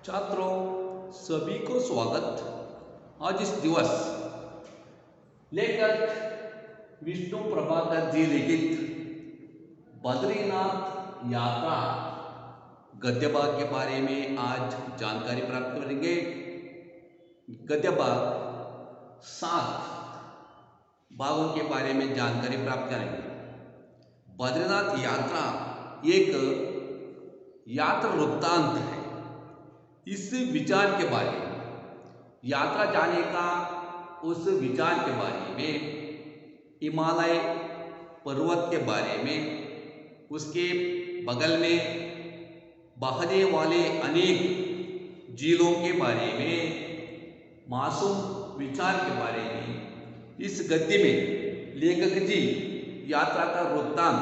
छात्रों, सभी को स्वागत। आज इस दिवस लेखक विष्णु प्रभाकर जी लिखित बद्रीनाथ यात्रा गद्य भाग के बारे में आज जानकारी प्राप्त करेंगे। गद्य भाग 7 भागों के बारे में जानकारी प्राप्त करेंगे। बद्रीनाथ यात्रा एक यात्रा वृत्तांत है। इस विचार के बारे में, यात्रा जाने का उस विचार के बारे में, हिमालय पर्वत के बारे में, उसके बगल में बहने वाले अनेक झीलों के बारे में, मासूम विचार के बारे में इस गद्य में लेखक जी यात्रा का वृत्तांत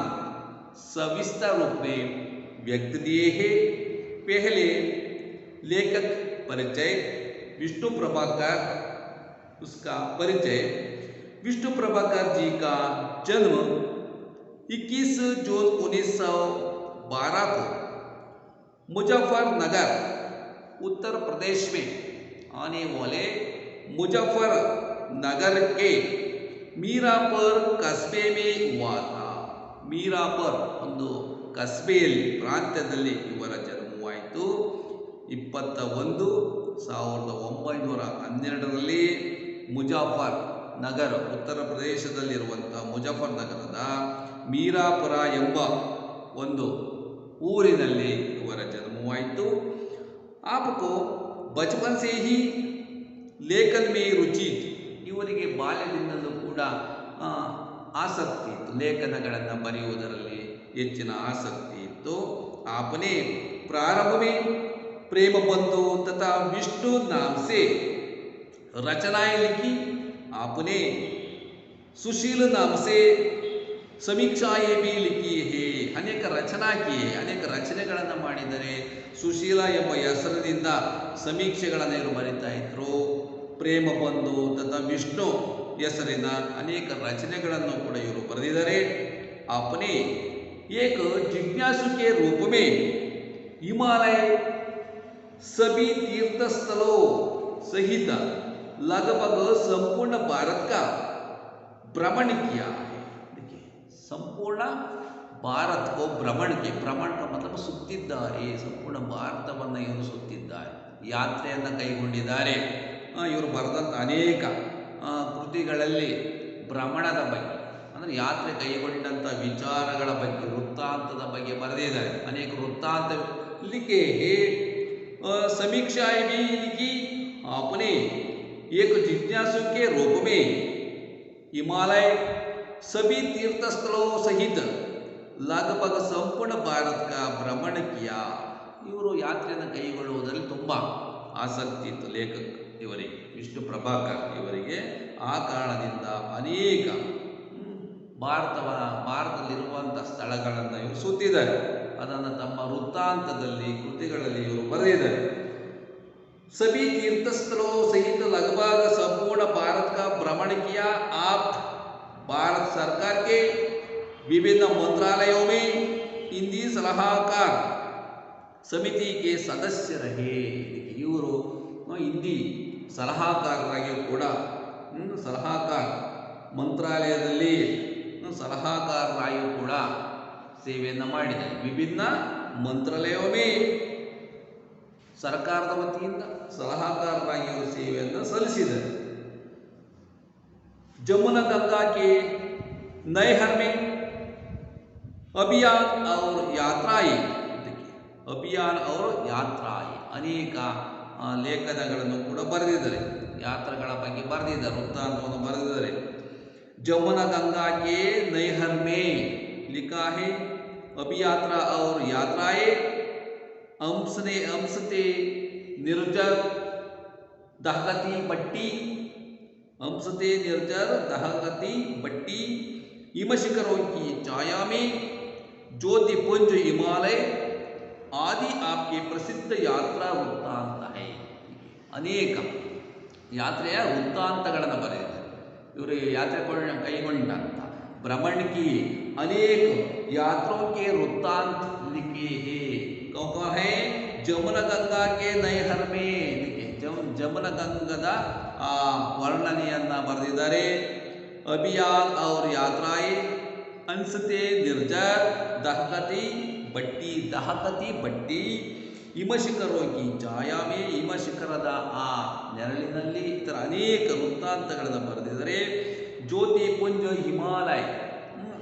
सविस्तर रूप में व्यक्त दिए हैं। पहले लेखक परिचय, विष्णु प्रभाकर, उसका परिचय। विष्णु प्रभाकर जी का जन्म 21 जून 1912 को मुजफ्फरनगर उत्तर प्रदेश में आने वाले मुजफ्फरनगर के मीरापुर कस्बे में हुआ था। मीरापुर ಒಂದು ಕಸ್ಬೆಯಲ್ಲಿ ಪ್ರಾಂತ್ಯದಲ್ಲಿ ಇವರ ಜನ್ಮವಾಯಿತು। 21/1912 ಮುಜಾಫರ್ ನಗರ ಉತ್ತರ ಪ್ರದೇಶದಲ್ಲಿರುವಂಥ ಮುಜಾಫರ್ ನಗರದ ಮೀರಾಪುರ ಎಂಬ ಒಂದು ಊರಿನಲ್ಲಿ ಇವರ ಜನ್ಮವಾಯಿತು। आपको बचपन से ही लेखन में रुचि थी। ಇವರಿಗೆ ಬಾಲ್ಯದಿಂದಲೂ ಕೂಡ ಆಸಕ್ತಿ ಇತ್ತು, ಲೇಖನಗಳನ್ನು ಬರೆಯುವುದರಲ್ಲಿ ಹೆಚ್ಚಿನ ಆಸಕ್ತಿ ಇತ್ತು। आपने प्रारंभ में प्रेम बंधु तथा विष्णु नाम से रचनाएं लिखी। आपने सुशील नाम से समीक्षाएं भी लिखी है। अनेक रचना किए, अनेक ರಚನೆಗಳನ್ನು ಮಾಡಿದರೆ। ಸುಶೀಲ ಎಂಬ ಹೆಸರಿನಿಂದ ಸಮೀಕ್ಷೆಗಳನ್ನು ಇವರು ಬರೀತಾ ಇದ್ರು। ಪ್ರೇಮ ಬಂಧು ತಥಾ ವಿಷ್ಣು ಹೆಸರಿನ ಅನೇಕ ರಚನೆಗಳನ್ನು ಕೂಡ ಇವರು ಬರೆದಿದ್ದಾರೆ। आपने एक जिज्ञासु के रूप में हिमालय सभी तीर्थ स्थलों सहित लगभग संपूर्ण भारत का भ्रमण किया है। देखिए, संपूर्ण भारत को भ्रमण के, भ्रमण का मतलब ಸುತ್ತಿದ್ದಾರೆ, ಸಂಪೂರ್ಣ ಭಾರತವನ್ನು ಇವರು ಸುತ್ತಿದ್ದಾರೆ, ಯಾತ್ರೆಯನ್ನು ಕೈಗೊಂಡಿದ್ದಾರೆ। ಇವರು ಬರೆದಂಥ ಅನೇಕ ಕೃತಿಗಳಲ್ಲಿ ಭ್ರಮಣದ ಬಗ್ಗೆ, ಅಂದರೆ ಯಾತ್ರೆ ಕೈಗೊಂಡಂಥ ವಿಚಾರಗಳ ಬಗ್ಗೆ, ವೃತ್ತಾಂತದ ಬಗ್ಗೆ ಬರೆದಿದ್ದಾರೆ। ಅನೇಕ ವೃತ್ತಾಂತ लिखे है। समीक्षाएं भी लिखी। आपने एक जिज्ञासु के रूप में हिमालय सभी तीर्थ स्थलों सहित लगभग संपूर्ण भारत का भ्रमण किया। ಇವರು ಯಾತ್ರೆಯನ್ನು ಕೈಗೊಳ್ಳುವುದರಲ್ಲಿ ತುಂಬ ಆಸಕ್ತಿ ಇತ್ತು ಲೇಖಕ ಇವರಿಗೆ, ವಿಷ್ಣು ಪ್ರಭಾಕರ್ ಇವರಿಗೆ। ಆ ಕಾರಣದಿಂದ ಅನೇಕ ಭಾರತದಲ್ಲಿರುವಂಥ ಸ್ಥಳಗಳನ್ನು ಇವರು ಸುತ್ತಿದ್ದಾರೆ। ಅದನ್ನು ತಮ್ಮ ವೃತ್ತಾಂತದಲ್ಲಿ, ಕೃತಿಗಳಲ್ಲಿ ಇವರು ಬರೆದಿದ್ದಾರೆ। सभी तीर्थ स्थलों सहित लगभग संपूर्ण भारत का भ्रमण किया। आप भारत सरकार के विभिन्न मंत्रालयों में हिंदी सलाहकार समिति के सदस्य रहे। ಇವರು ಹಿಂದಿ ಸಲಹಾಕಾರರಾಗಿಯೂ ಕೂಡ, ಸಲಹಾಕಾರ ಮಂತ್ರಾಲಯದಲ್ಲಿ ಸಲಹಾಕಾರರಾಗಿಯೂ ಕೂಡ ಸೇವೆಯನ್ನು ಮಾಡಿದ್ದಾರೆ। ವಿಭಿನ್ನ ಮಂತ್ರಾಲಯವೇ ಸರ್ಕಾರದ ವತಿಯಿಂದ ಸಲಹಾಕಾರರಾಗಿ ಅವರು ಸೇವೆಯನ್ನು ಸಲ್ಲಿಸಿದ್ದಾರೆ। जमुना गंगा के नहर में अभियान और यात्राएं, अभियान और यात्राएं ಅನೇಕ ಲೇಖನಗಳನ್ನು ಕೂಡ ಬರೆದಿದ್ದಾರೆ, ಯಾತ್ರೆಗಳ ಬಗ್ಗೆ ಬರೆದಿದ್ದಾರೆ, ವೃತ್ತಾಂತವನ್ನು ಬರೆದಿದ್ದಾರೆ। जमुना गंगा के नहर में लिखा है, अभियात्रा और यात्राएं हमसते निर्जर दहकती बट्टी, हमसते निर्जर दहकती बट्टी, हिमशिखरों की छाया में ज्योतिपुंज हिमालय आदि आपके प्रसिद्ध यात्रा वृत्तांत है। ಅನೇಕ ಯಾತ್ರೆಯ ವೃತ್ತಾಂತಗಳನ್ನು ಬರೆದಿದ್ದಾರೆ ಇವರು। ಯಾತ್ರೆ ಕೈಗೊಂಡಂಥ भ्रमण की अनेक यात्रों के वृत्तांत लिखे हैं। कौन है? ಜಮುನಗಂಗಾಕ್ಕೆ ನೈಹರ್ಮೆ ಇದಕ್ಕೆ ಜಮುನಗಂಗದ ವರ್ಣನೆಯನ್ನ ಬರೆದಿದ್ದಾರೆ. ಅಭಿಯಾನ್ ಅವ್ರ ಯಾತ್ರಾಯೇ ಅನ್ಸತೆ ನಿರ್ಜರ್ ದಹಕತಿ ಬಟ್ಟಿ ಹಿಮಶಿಖರೋಗಿ ಛಾಯಾಮೇ ಹಿಮಶಿಖರದ ಆ ನೆರಳಿನಲ್ಲಿ ಇತರ ಅನೇಕ ವೃತ್ತಾಂತಗಳನ್ನು ಬರೆದಿದ್ದಾರೆ. ज्योति पुंज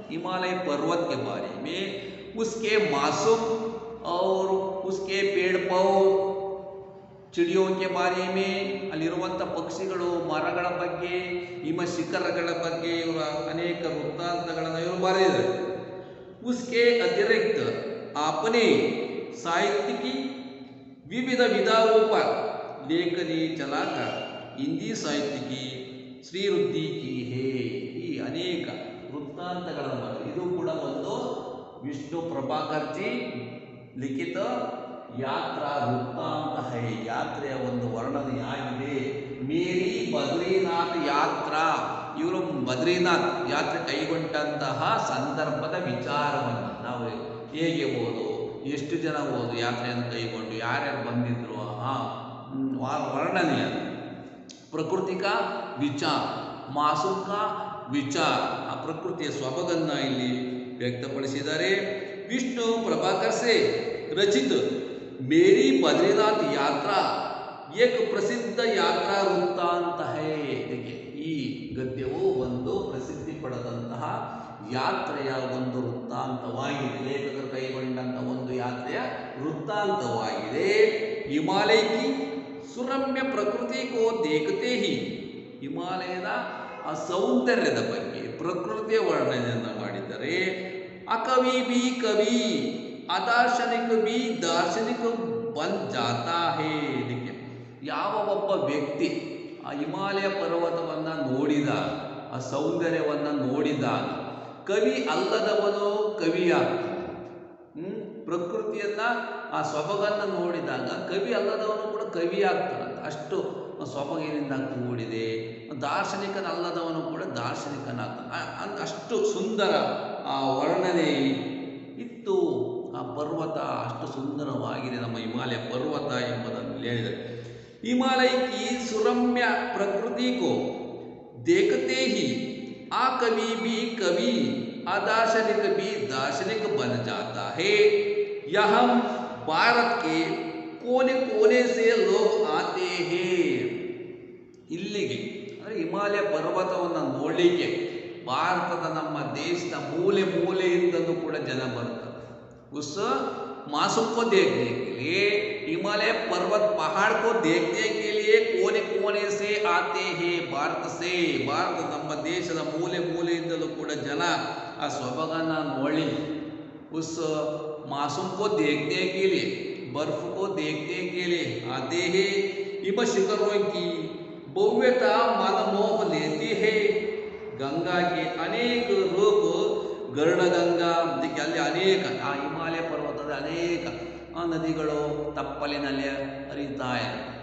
हिमालय पर्वत के बारे में, उसके मासूम और उसके पेड़ पौध चिड़ियों के बारे में, ಅಲ್ಲಿರುವಂಥ ಪಕ್ಷಿಗಳು ಮರಗಳ ಬಗ್ಗೆ ಹಿಮ ಶಿಖರಗಳ ಬಗ್ಗೆ ಇವರ ಅನೇಕ ವೃತ್ತಾಂತಗಳನ್ನು ಇವರು ಬರೆದಿದ್ದಾರೆ. उसके अतिरिक्त आपने साहित्य की विविध विधाओं पर लेखनी चलाकर हिंदी साहित्य की ಶ್ರೀವೃದ್ಧಿ ಕಿ ಹೇ. ಈ ಅನೇಕ ವೃತ್ತಾಂತಗಳನ್ನು ಬರೆದು ಇದು ಕೂಡ ಒಂದು ವಿಷ್ಣು ಪ್ರಭಾಕರ್ಜಿ ಲಿಖಿತ ಯಾತ್ರಾ ವೃತ್ತಾಂತ ಹೈ. ಯಾತ್ರೆಯ ಒಂದು ವರ್ಣನೆಯಾಗಿದೆ. ಮೇರಿ ಬದ್ರಿನಾಥ್ ಯಾತ್ರಾ, ಇವರು ಬದ್ರಿನಾಥ್ ಯಾತ್ರೆ ಕೈಗೊಂಡಂತಹ ಸಂದರ್ಭದ ವಿಚಾರವನ್ನು ನಾವು ಹೇಗೆ ಓದು, ಎಷ್ಟು ಜನ ಓದು ಯಾತ್ರೆಯನ್ನು ಕೈಗೊಂಡು ಯಾರ್ಯಾರು ಬಂದಿದ್ರು ಆ ವರ್ಣನೆಯ ಪ್ರಕೃತಿ ಕಾ ವಿಚಾರ, ಮಾಸೂಮ್ ಕಾ ವಿಚಾರ, ಆ ಪ್ರಕೃತಿಯ ಸೊಬಗನ್ನು ಇಲ್ಲಿ ವ್ಯಕ್ತಪಡಿಸಿದ್ದಾರೆ. ವಿಷ್ಣು ಪ್ರಭಾಕರ್ ಸೆ ರಚಿತ ಮೇರಿ ಬದ್ರಿನಾಥ್ ಯಾತ್ರಾ ಏಕ ಪ್ರಸಿದ್ಧ ಯಾತ್ರಾ ವೃತ್ತಾಂತ ಹೈ. ಈ ಗದ್ಯವು ಒಂದು ಪ್ರಸಿದ್ಧಿ ಪಡೆದಂತಹ ಯಾತ್ರೆಯ ಒಂದು ವೃತ್ತಾಂತವಾಗಿದೆ. ಲೇಖಕರು ಕೈಗೊಂಡಂತಹ ಒಂದು ಯಾತ್ರೆಯ ವೃತ್ತಾಂತವಾಗಿದೆ. ಹಿಮಾಲಯ ಕಿ ಸುರಮ್ಯ ಪ್ರಕೃತಿ ಕೋ ದೇಖತೆ ಹಿ, ಹಿಮಾಲಯದ ಆ ಸೌಂದರ್ಯದ ಬಗ್ಗೆ ಪ್ರಕೃತಿಯ ವರ್ಣನೆಯನ್ನು ಮಾಡಿದ್ದಾರೆ. ಅಕವಿ ಬಿ ಕವಿ, ಅದಾರ್ಶನಿಕ ಬಿ ದಾರ್ಶನಿಕ ಬನ್ ಜಾತಾ ಹೇ. ಇದಕ್ಕೆ ಯಾವ ಒಬ್ಬ ವ್ಯಕ್ತಿ ಆ ಹಿಮಾಲಯ ಪರ್ವತವನ್ನು ನೋಡಿದ, ಆ ಸೌಂದರ್ಯವನ್ನು ನೋಡಿದಾಗ ಕವಿ ಅಲ್ಲದವನು ಕವಿಯಾಗ್ತಾನೆ. ಪ್ರಕೃತಿಯನ್ನ ಆ ಸೊಬಗನ್ನು ನೋಡಿದಾಗ ಕವಿ ಅಲ್ಲದವನು ಕೂಡ ಕವಿ ಆಗ್ತಾನಂತ. ಅಷ್ಟು ಸೊಬಗಿನಿಂದ ಕೂಡಿದೆ. ದಾರ್ಶನಿಕನಲ್ಲದವನು ಕೂಡ ದಾರ್ಶನಿಕನಾಗ್ತಾನೆ. ಅಷ್ಟು ಸುಂದರ ಆ ವರ್ಣನೆ ಇತ್ತು. ಆ ಪರ್ವತ ಅಷ್ಟು ಸುಂದರವಾಗಿದೆ ನಮ್ಮ ಹಿಮಾಲಯ ಪರ್ವತ ಎಂಬುದನ್ನು ಹೇಳಿದರೆ. ಹಿಮಾಲಯ ಕಿ ಸುರಮ್ಯ ಪ್ರಕೃತಿ ಕೋ ದೇಖತೆ ಹಿ ಆ ಕವಿ ಬಿ ಕವಿ, अदार्शनिक भी दार्शनिक बन जाता है. यहाँ भारत के कोने कोने से लोग आते हैं. ಇಲ್ಲಿಗೆ ಅಂದರೆ ಹಿಮಾಲಯ ಪರ್ವತವನ್ನು ನೋಡಲಿಕ್ಕೆ ಭಾರತದ ನಮ್ಮ ದೇಶದ ಮೂಲೆ ಮೂಲೆಯಿಂದಲೂ ಕೂಡ ಜನ ಬರ್ತಾರೆ. उस मासूम को देखने के लिए, हिमालय पर्वत पहाड़ को देखने के लिए कोने कोने से आते हैं. ಭಾರತ ನಮ್ಮ ದೇಶದ ಮೂಲೆ ಮೂಲೆಯಿಂದಲೂ ಕೂಡ ಜನ ಆ ಸೊಬಗನ್ನು ನೋಡಿ उस मासूम को देखने के लिए, बर्फ को देखने के लिए आते हैं. हिम शिखरों की भव्यता मनमोह लेती है. गंगा के अनेक रूप, ಗರುಡಗಂಗಾ, ಅದಕ್ಕೆ ಅಲ್ಲಿ ಅನೇಕ ಆ ಹಿಮಾಲಯ ಪರ್ವತದ ಅನೇಕ ನದಿಗಳು ತಪ್ಪಲಿನಲ್ಲಿ ಹರಿತಾ ಇರುತ್ತೆ.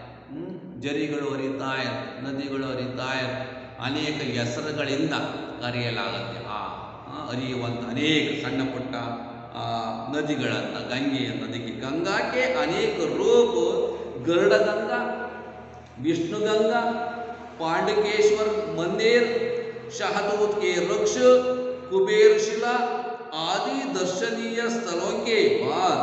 ಜರಿಗಳು ಹರಿತಾ ಇರುತ್ತೆ, ನದಿಗಳು ಹರಿತಾ ಇರುತ್ತೆ. ಅನೇಕ ಹೆಸರುಗಳಿಂದ ಕರೆಯಲಾಗುತ್ತೆ ಆ ಹರಿಯುವಂಥ ಅನೇಕ ಸಣ್ಣ ಪುಟ್ಟ ನದಿಗಳನ್ನು, ಗಂಗೆಯನ್ನು. ಅದಕ್ಕೆ ಗಂಗಾಕ್ಕೆ ಅನೇಕ ರೂಪ, ಗರುಡಗಂಗಾ, ವಿಷ್ಣುಗಂಗಾ, पांडुकेश्वर मंदिर, शहतूत के वृक्ष, कुबेर शिला आदि दर्शनीय स्थलों के बाद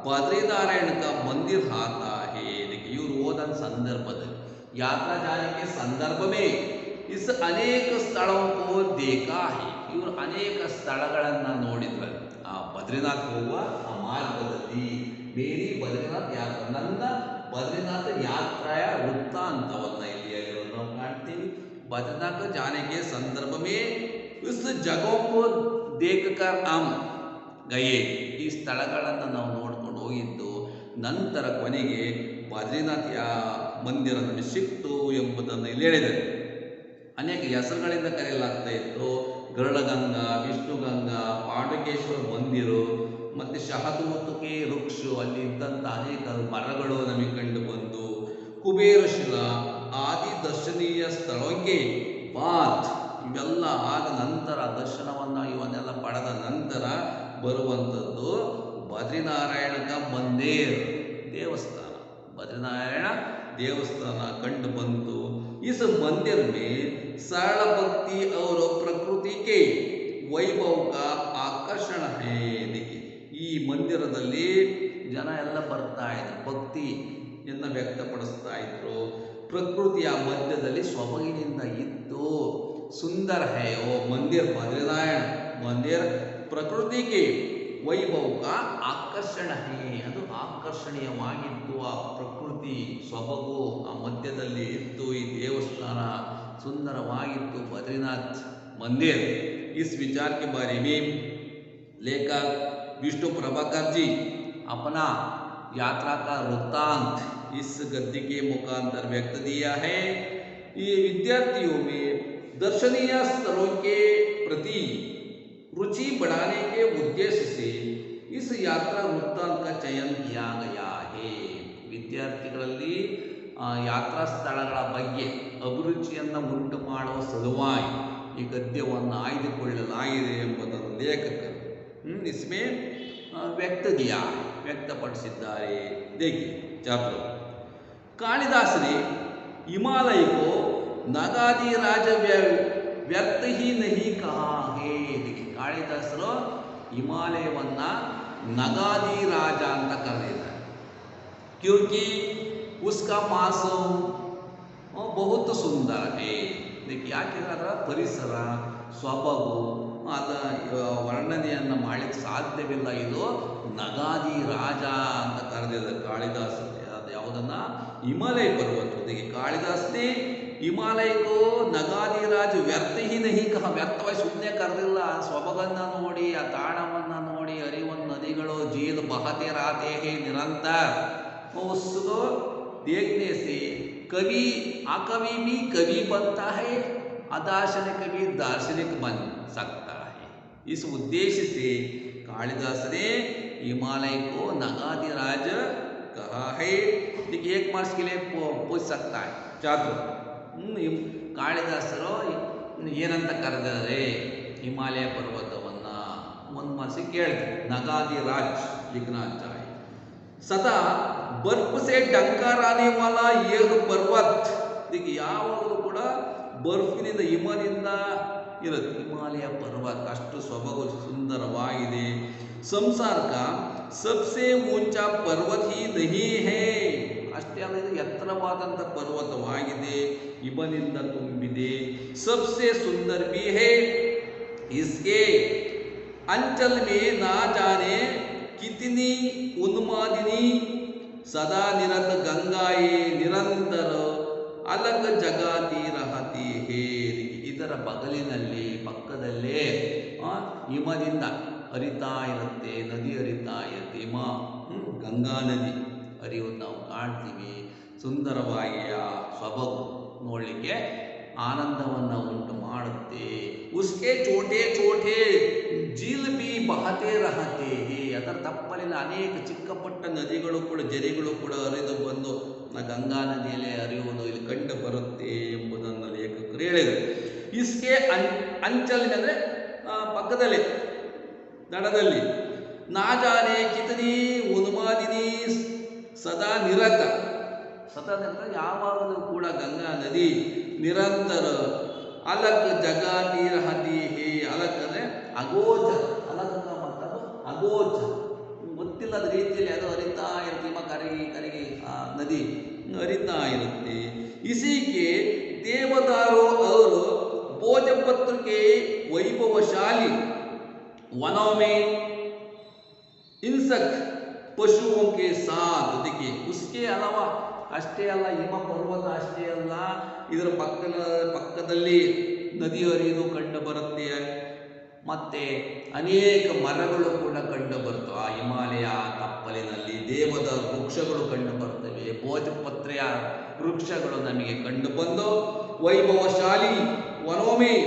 बद्रीनारायण का मंदिर आता है. देखिए इवर ओदन संदर्भದಲ್ಲಿ यात्रा जाने के संदर्भ में इस अनेक स्थलों को देखा है. ಇವರು ಅನೇಕ ಸ್ಥಳಗಳನ್ನು ನೋಡಿದ್ರು ಆ ಬದ್ರಿನಾಥ್ ಹೋಗುವ ಆ ಮಾರ್ಗದಲ್ಲಿ. ಮೇರಿ ಬದ್ರಿನಾಥ್ ಯಾತ್ರಾ, ನನ್ನ ಬದ್ರಿನಾಥ ಯಾತ್ರೆಯ ವೃತ್ತಾಂತವನ್ನು ಇಲ್ಲಿ ಹೇಳಿರೋದು ನಾವು ಕಾಣ್ತೀವಿ. बद्रीनाथ जाने के संदर्भ में उस जगहों को देखकर हम गए. ಈ ಸ್ಥಳಗಳನ್ನು ನಾವು ನೋಡ್ಕೊಂಡು ಹೋಗಿದ್ದು ನಂತರ ಕೊನೆಗೆ ಬದ್ರಿನಾಥ್ ಮಂದಿರ ನಮಗೆ ಸಿಕ್ತು ಎಂಬುದನ್ನು ಇಲ್ಲಿ ಹೇಳಿದ್ದಾರೆ. ಅನೇಕ ಹೆಸರುಗಳಿಂದ ಕರೆಯಲಾಗ್ತಾ ಇತ್ತು. ಗರುಡಗಂಗಾ, ವಿಷ್ಣುಗಂಗಾ, ಪಾಂಡುಕೇಶ್ವರ ಮಂದಿರ ಮತ್ತು ಶಹತೂತುಕೆ ವೃಕ್ಷ, ಅಲ್ಲಿ ಇದ್ದಂಥ ಅನೇಕ ಮರಗಳು ನಮಗೆ ಕಂಡು ಬಂದು, ಕುಬೇರ ಶಿಲಾ ಆದಿ ದರ್ಶನೀಯ ಸ್ಥಳಕ್ಕೆ ಬಾತ್, ಇವೆಲ್ಲ ಆದ ನಂತರ ದರ್ಶನವನ್ನು ಇವನ್ನೆಲ್ಲ ಪಡೆದ ನಂತರ ಬರುವಂಥದ್ದು ಬದ್ರಿನಾರಾಯಣಕ ಮಂದಿರ್, ದೇವಸ್ಥಾನ. बद्रीनारायण देवस्थान कंಡು ಬಂತು। इस मंदिर में सरल भक्ति और प्रकृति के वैभव का आकर्षण है। देखिए ಈ ಮಂದಿರದಲ್ಲಿ ಜನ ಎಲ್ಲ ಬರ್ತಾ ಇದ್ರು, ಭಕ್ತಿಯನ್ನು ವ್ಯಕ್ತಪಡಿಸ್ತಾ ಇದ್ರು, ಪ್ರಕೃತಿಯ ಮಧ್ಯದಲ್ಲಿ ಸೊಬಗಿನಿಂದ ಇದ್ದು ಸುಂದರ ಹೇ ಓ ಮಂದಿರ ಬದ್ರಿನಾರಾಯಣ ಮಂದಿರ ಪ್ರಕೃತಿಗೆ ವೈಭವ ಆಕರ್ಷಣ ಹೇ, ಅದು ಆಕರ್ಷಣೀಯವಾಗಿದ್ದು ಆ ಪ್ರಕೃತಿ ಸೊಬಗು ಆ ಮಧ್ಯದಲ್ಲಿ ಇದ್ದು ಈ ದೇವಸ್ಥಾನ ಸುಂದರವಾಗಿತ್ತು ಬದ್ರಿನಾಥ್ मंदिर। इस विचार के बारे में लेखक विष्णु प्रभाकर जी अपना यात्रा का वृत्तांत इस गद्य के मुखांतर व्यक्त दिया है। ये विद्यार्थियों में दर्शनीय स्थलों के प्रति रुचि बढ़ाने के उद्देश्य से इस यात्रा वृत्तांत का चयन किया गया है। ವಿದ್ಯಾರ್ಥಿಗಳಲ್ಲಿ ಯಾತ್ರಾ ಸ್ಥಳಗಳ ಬಗ್ಗೆ ಅಭಿರುಚಿಯನ್ನು ಉಂಟು ಮಾಡುವ ಸಲುವಾಗಿ ಈ ಗದ್ಯವನ್ನು ಆಯ್ದುಕೊಳ್ಳಲಾಗಿದೆ ಎಂಬುದನ್ನು ಲೇಖಕರು इसमें ವ್ಯಕ್ತಪಡಿಸಿದ್ದಾರೆ। देखिए छात्रों, कालिदास ने हिमालय को नगादि राज व्यर्थ ही नहीं कहा है। देखिए कालिदासರು ಹಿಮಾಲಯವನ್ನ ನಗಾದಿ ರಾಜ ಅಂತ ಕರೆದಿದ್ದಾರೆ, क्योंकि उसका मौसम बहुत सुंदर है। देखिए ಯಾಕೆಂದ್ರೆ ಅದರ ಪರಿಸರ ಸೊಬಗು ಅದ ವರ್ಣನೆಯನ್ನು ಮಾಡಲಿಕ್ಕೆ ಸಾಧ್ಯವಿಲ್ಲ, ಇದು ನಗಾದಿ ರಾಜ ಅಂತ ಕರೆದಿದ್ದಾರೆ ಕಾಳಿದಾಸ। ಅದು ಯಾವುದನ್ನ ಹಿಮಾಲಯ ಪರ್ವತ। देखिए कालिदास ने हिमालय को नगादी राज व्यर्थ ही नहीं कहा, ವ್ಯರ್ಥವಾಗಿ ಸುಮ್ಮನೆ ಕರೆದಿಲ್ಲ, ಸೊಬಗನ್ನು ನೋಡಿ ಆ ತಾಣವನ್ನು ನೋಡಿ ಹರಿಯುವ ನದಿಗಳು झील बहते रहते हैं निरंतर, उसको देखने से कवि अकवि भी कवि बनता है, अदार्शनिक भी दार्शनिक बन सकता है। इस उद्देश्य से कालिदास ने हिमालय को नगादि राज कहा है। देखिए एक मार्क्स के लिए पूछ सकता है छात्र, ಕಾಳಿದಾಸರು ಏನಂತ ಕರೆದಿದ್ದಾರೆ ಹಿಮಾಲಯ ಪರ್ವತವನ್ನು? ಒಂದು ಮಾರ್ಕ್ಸಿಗೆ ಕೇಳ್ತಾರೆ, ನಗಾದಿ ರಾಜ್ लिखना चाहिए। सदा बर्फ से डंकार आने वाला यह पर्वत, देखिए ಯಾವಾಗಲೂ ಕೂಡ ಬರ್ಫಿನಿಂದ ಹಿಮದಿಂದ ಇರುತ್ತೆ ಹಿಮಾಲಯ ಪರ್ವತ, ಅಷ್ಟು ಸೊಬಗು ಸುಂದರವಾಗಿದೆ। ಸಂಸಾರ का सबसे ऊंचा पर्वत ही नहीं है, ಅಷ್ಟೇ ಅಲ್ಲ ಇದು ಎತ್ತರವಾದಂಥ ಪರ್ವತವಾಗಿದೆ, ಹಿಮದಿಂದ ತುಂಬಿದೆ। सबसे सुंदर भी है, इसके अंचल में ना जाने कितनी उन्मादिनी सदा निरत गंगाए निरंतर अलग जगाती रहती है। ಇದರ ಬಗಲಿನಲ್ಲಿ ಪಕ್ಕದಲ್ಲೇ ಹಿಮದಿಂದ ಹರಿತಾ ಇರುತ್ತೆ, ನದಿ ಹರಿತಾ ಇರುತ್ತೆ, ಹಿಮ ಗಂಗಾ ನದಿ ಹರಿಯೋದು ನಾವು ಕಾಣ್ತೀವಿ। ಸುಂದರವಾಗಿ ಆ ಸೊಬಗು ನೋಡಲಿಕ್ಕೆ ಆನಂದವನ್ನು ಉಂಟು ಮಾಡುತ್ತೆ। उसके छोटे छोटे झील भी बहते रहते हैं, ಅದರ ತಪ್ಪಲಿನ ಅನೇಕ ಚಿಕ್ಕ ಪುಟ್ಟ ನದಿಗಳು ಕೂಡ ಜರಿಗಳು ಕೂಡ ಹರಿದು ಬಂದು ಗಂಗಾ ನದಿಯಲ್ಲಿ ಹರಿಯುವುದು ಇಲ್ಲಿ ಕಂಡು ಬರುತ್ತೆ ಎಂಬುದನ್ನು ಲೇಖಕರು ಹೇಳಿದರು। इसके अंचल ಅಂದರೆ ಪಕ್ಕದಲ್ಲಿ ದಡದಲ್ಲಿ ನಾ ಜಾನೆ ಕಿತನಿ ಉನ್ಮಾದಿನಿ ಸದಾ ನಿರತ, ಸತತ ಯಾವಾಗಲೂ ಕೂಡ ಗಂಗಾ ನದಿ ನಿರಂತರ ಅಲಕ್ ಜಗಾತಿ ರಹತಿ ಹೇ, ಅಲಕ್ ಅಂದರೆ ಅಗೋಚರ, ಅಲಕ ಮತ್ತದು ಅಗೋಚರ, ಗೊತ್ತಿಲ್ಲದ ರೀತಿಯಲ್ಲಿ ಅದು ಹರಿತಾ ಇರುತ್ತೆ, ಹಿಮ ಕರಗಿ ಆ ನದಿ ಹರಿತಾ ಇರುತ್ತೆ। ಇಸಿಕೆ देवदारों और भोजपत्र के वैभवशाली वनों में हिंसक पशुओं के साथ, देखिए उसके अलावा ಅಷ್ಟೇ ಅಲ್ಲ, ಹಿಮ ಪರ್ವತ ಅಷ್ಟೇ ಅಲ್ಲ, ಇದರ ಪಕ್ಕದಲ್ಲಿ ನದಿ ಹರಿಯುವುದು ಕಂಡು ಬರುತ್ತೆ, ಮತ್ತೆ ಅನೇಕ ಮರಗಳು ಕೂಡ ಕಂಡು ಬರ್ತವೆ ಆ ಹಿಮಾಲಯ ತಪ್ಪಲಿನಲ್ಲಿ, ದೇವದ ವೃಕ್ಷಗಳು ಕಂಡು ಬರ್ತವೆ, ಭೋಜಪತ್ರೆಯ ವೃಕ್ಷಗಳು ನಮಗೆ ಕಂಡು ಬಂದು वैभवशाली वनों में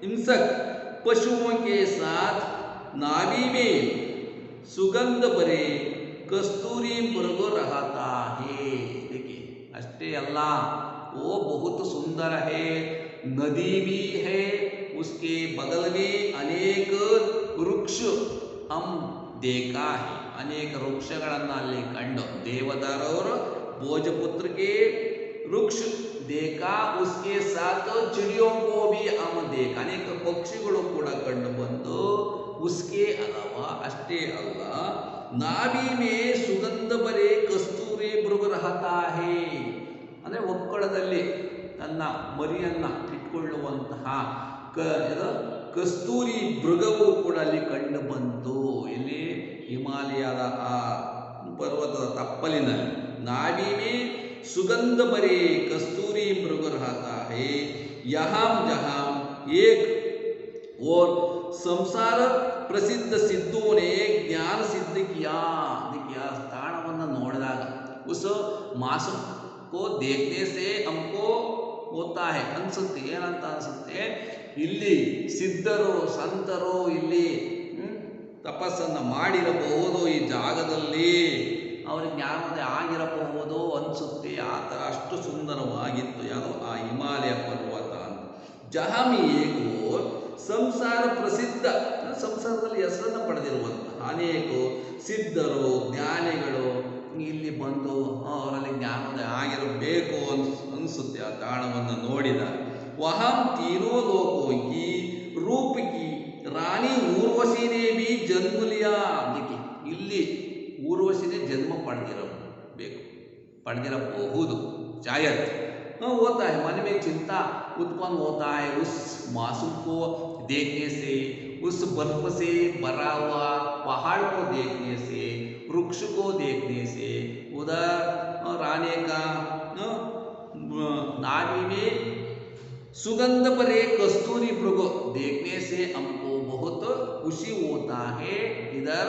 हिंसक पशुओं के साथ नाभि में सुगंध भरे कस्तूरी मृग रहता है। देखिए अष्टे अल्लाह वो बहुत सुंदर है, नदी भी है, उसके बगल में अनेक वृक्ष हम देखा है, अनेक वृक्षಗಳನ್ನು ಅಲ್ಲಿ ಕಂಡು, ದೇವದಾರವರು भोजपुत्र के वृक्ष देखा, उसके साथ चिड़ियों को भी हम देखा, ಅನೇಕ ಪಕ್ಷಿಗಳು ಕೂಡ ಕಂಡು ಬಂದು, उसके अलावा ಅಷ್ಟೇ ಅಲ್ಲ, ನಾಭಿ ಮೇ ಸುಗಂಧ ಬರೆ ಕಸ್ತೂರಿ ಮೃಗ ರಹತಾ ಹೇ, ಅಂದರೆ ಒಕ್ಕಳದಲ್ಲಿ ತನ್ನ ಮರಿಯನ್ನ ಇಟ್ಕೊಳ್ಳುವಂತಹ ಕಸ್ತೂರಿ ಮೃಗವು ಕೂಡ ಅಲ್ಲಿ ಕಂಡು ಬಂತು. ಇಲ್ಲಿ ಹಿಮಾಲಯದ ಆ ಪರ್ವತದ ತಪ್ಪಲಿನಲ್ಲಿ ನಾಭಿ ಮೇ सुगंध भरे कस्तूरी मृग रहता है, यहाँ जहाँ एक और संसार प्रसिद्ध सिद्धों ने ज्ञान सिद्ध किया. स्थानವನ್ನು ನೋಡಿದಾಗ उस मास को देखने से हमको होता है ಅನ್ಸುತ್ತೆ, ಏನಂತ ಅನ್ಸುತ್ತೆ, ಇಲ್ಲಿ ಸಿದ್ಧರು ಸಂತರು ಇಲ್ಲಿ ತಪಸ್ಸನ್ನು ಮಾಡಿರಬಹುದು, ಈ ಜಾಗದಲ್ಲಿ ಅವರಿಗೆ ಜ್ಞಾನೋದಯ ಆಗಿರಬಹುದು ಅನಿಸುತ್ತೆ. ಆ ಥರ ಅಷ್ಟು ಸುಂದರವಾಗಿತ್ತು ಯಾವುದು ಆ ಹಿಮಾಲಯ ಪರ್ವತ ಅಂತ. ಜಹಾಮಿ ಏಕೋ ಸಂಸಾರ ಪ್ರಸಿದ್ಧ, ಸಂಸಾರದಲ್ಲಿ ಹೆಸರನ್ನು ಪಡೆದಿರುವಂತಹ ಅನೇಕ ಸಿದ್ಧರು ಜ್ಞಾನಿಗಳು ಇಲ್ಲಿ ಬಂದು ಅವರಲ್ಲಿ ಜ್ಞಾನೋದಯ ಆಗಿರಬೇಕು ಅನಿಸುತ್ತೆ ಆ ತಾಣವನ್ನು ನೋಡಿದ. ವಹಂ ತೀನೋ ಲೋಕೋಕಿ ರೂಪಕಿ ರಾಣಿ ಊರ್ವಶಿನೇ ಬಿ ಜನ್ಮಲಿಯಾ, ಇಲ್ಲಿ ಊರ್ವಶಿನೇ ಜನ್ಮ पढ़दिरಬಹುದು शायद होता है, मन में चिंता उत्पन्न होता है उस मासूम को देखने से, उस बर्फ से भरा हुआ पहाड़ को देखने से, वृक्ष को देखने से, उधर रानी का नाभि में सुगंध भरे कस्तूरी मृग देखने से हमको बहुत खुशी होता है. इधर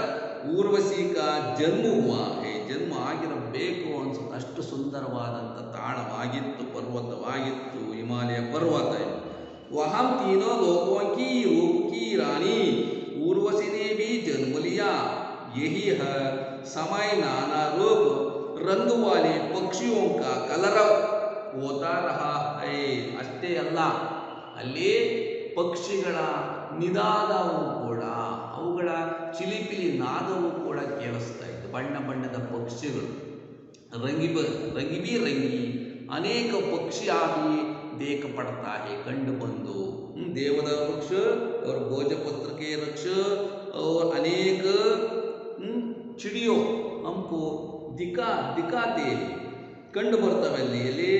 ಊರ್ವಶಿ ಕಾ ಜನ್ಮ ಹುವಾ ಹೇ, ಜನ್ಮ ಆಗಿರಬೇಕು ಅನ್ಸುತ್ತೆ. ಅಷ್ಟು ಸುಂದರವಾದಂಥ ತಾಣವಾಗಿತ್ತು, ಪರ್ವತವಾಗಿತ್ತು ಹಿಮಾಲಯ ಪರ್ವತ. ವಹಂ ತೀನೋ ಲೋಕೋं की रूप की रानी ऊर्वशी ने भी जन्म लिया, यही है समय नाना रूप रंग वाले पक्षियों का कलरव होता रहा है. ಅಷ್ಟೇ ಅಲ್ಲ, ಅಲ್ಲಿ ಪಕ್ಷಿಗಳ ನಿನಾದವು ಕೂಡ, ಅವುಗಳ ಚಿಲಿಪಿಲಿ ನಾದವು ಕೂಡ ಕೇಳಿಸ್ತಾ ಇತ್ತು. ಬಣ್ಣ ಬಣ್ಣದ ಪಕ್ಷಿಗಳು ರಂಗಿ ರಂಗಿ ಅನೇಕ ಪಕ್ಷಿ ಆಗಿ ದೇಖ ಪಡ್ತಾ ಹೇ, ಕಂಡು ಬಂದು. ದೇವದಾರು ವೃಕ್ಷ और भोजपत्र के वृक्ष और अनेक चिड़ियों हमको ದಿಕ್ಕಾತೆ ಕಂಡು ಬರ್ತವೆ ಅಲ್ಲಿ